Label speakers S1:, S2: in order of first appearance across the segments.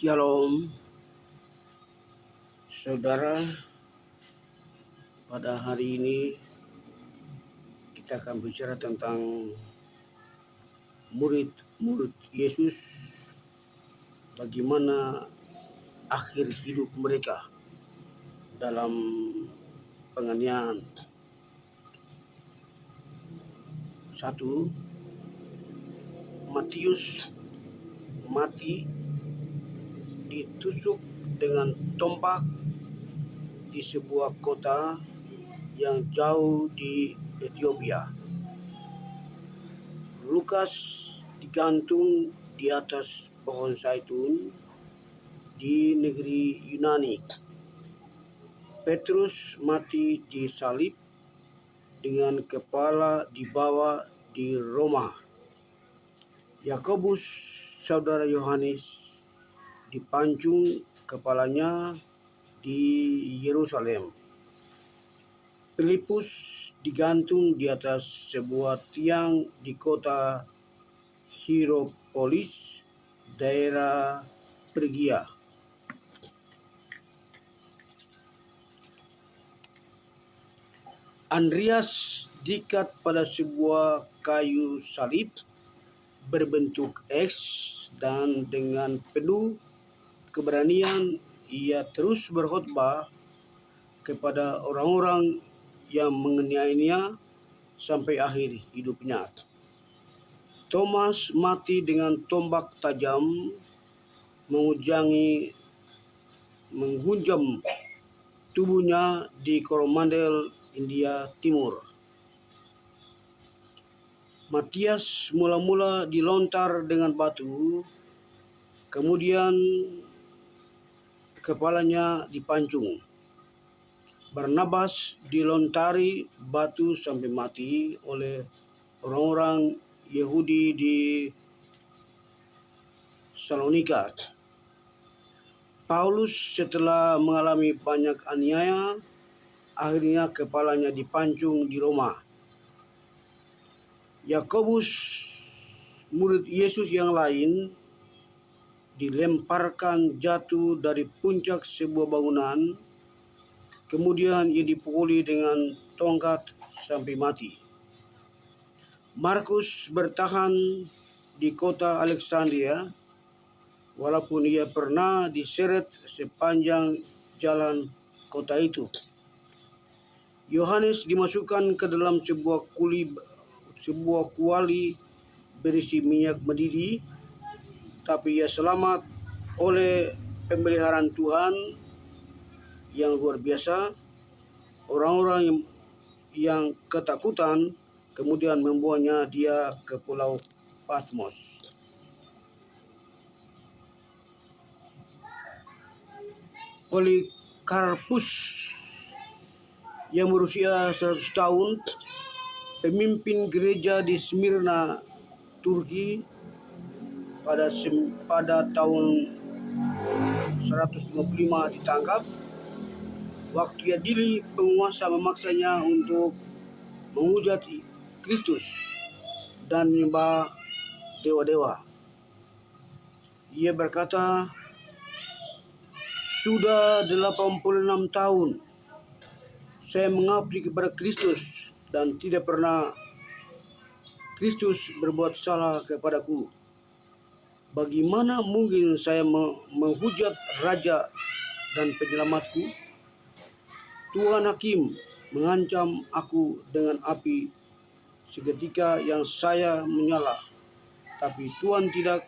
S1: Shalom, saudara. Pada hari ini kita akan bicara tentang murid-murid Yesus, bagaimana akhir hidup mereka dalam penganiayaan. 1. Matius mati ditusuk dengan tombak di sebuah kota yang jauh di Ethiopia. Lukas digantung di atas pohon zaitun di negeri Yunani. Petrus mati disalib dengan kepala dibawa di Roma. Yakobus, saudara Yohanes, dipancung kepalanya di Yerusalem. Filipus digantung di atas sebuah tiang di kota Hierapolis, daerah Frigia. Andreas diikat pada sebuah kayu salib berbentuk X, dan dengan penuh keberanian ia terus berkhotbah kepada orang-orang yang menganiayanya sampai akhir hidupnya. Thomas mati dengan tombak tajam menghunjam tubuhnya di Coromandel, India Timur. Matias mula-mula dilontar dengan batu, kemudian kepalanya dipancung. Barnabas dilontari batu sampai mati oleh orang-orang Yahudi di Salonika. Paulus setelah mengalami banyak aniaya, akhirnya kepalanya dipancung di Roma. Yakobus, murid Yesus yang lain, dilemparkan jatuh dari puncak sebuah bangunan, kemudian ia dipukuli dengan tongkat sampai mati. Markus bertahan di kota Alexandria, walaupun ia pernah diseret sepanjang jalan kota itu. Yohanes dimasukkan ke dalam sebuah kuali berisi minyak mendidih, tapi ia selamat oleh pemeliharaan Tuhan yang luar biasa. Orang-orang yang ketakutan kemudian membawanya dia ke pulau Patmos. Polikarpus yang berusia 100 tahun, pemimpin gereja di Smyrna, Turki, pada tahun 155 ditangkap. Waktu ia dili, penguasa memaksanya untuk menghujat Kristus dan menyembah dewa-dewa. Ia berkata, "Sudah 86 tahun saya mengabdi kepada Kristus dan tidak pernah Kristus berbuat salah kepadaku. Bagaimana mungkin saya menghujat Raja dan Penyelamatku? Tuhan Hakim mengancam aku dengan api seketika yang saya menyala, tapi Tuhan tidak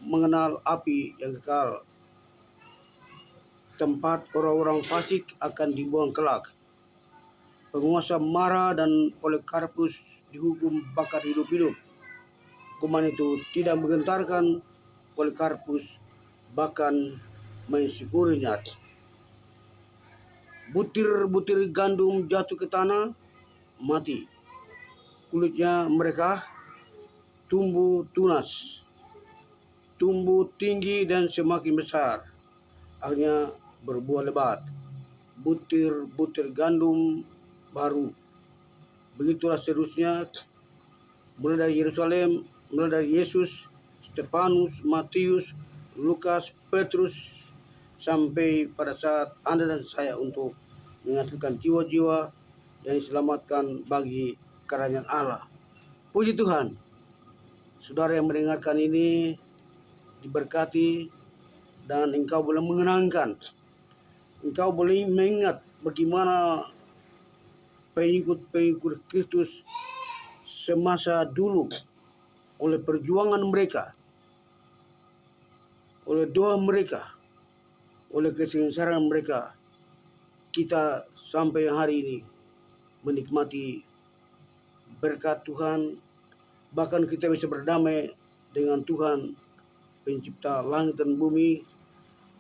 S1: mengenal api yang kekal. Tempat orang-orang fasik akan dibuang kelak." Penguasa marah dan Polikarpus dihukum bakar hidup-hidup. Hukuman itu tidak menggentarkan Polikarpus, bahkan mensyukurinya. Butir-butir gandum jatuh ke tanah, mati. Kulitnya mereka tumbuh tunas, tumbuh tinggi dan semakin besar. Akhirnya berbuah lebat. Butir-butir gandum baru. Begitulah seterusnya, mulai dari Yerusalem, mulai dari Yesus, Stefanus, Matius, Lukas, Petrus, sampai pada saat Anda dan saya untuk menghasilkan jiwa-jiwa yang diselamatkan bagi kerajaan Allah. Puji Tuhan, saudara yang mendengarkan ini diberkati dan engkau boleh mengenangkan, engkau boleh mengingat bagaimana pengikut Kristus semasa dulu oleh perjuangan mereka, oleh doa mereka, oleh kesengsaraan mereka, kita sampai hari ini menikmati berkat Tuhan. Bahkan kita bisa berdamai dengan Tuhan pencipta langit dan bumi,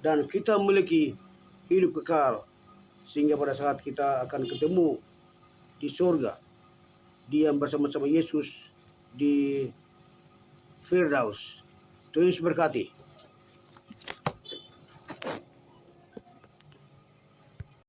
S1: dan kita memiliki hidup kekal sehingga pada saat kita akan ketemu di surga, diam bersama-sama Yesus di Firdaus. Tuhan Yesus berkati.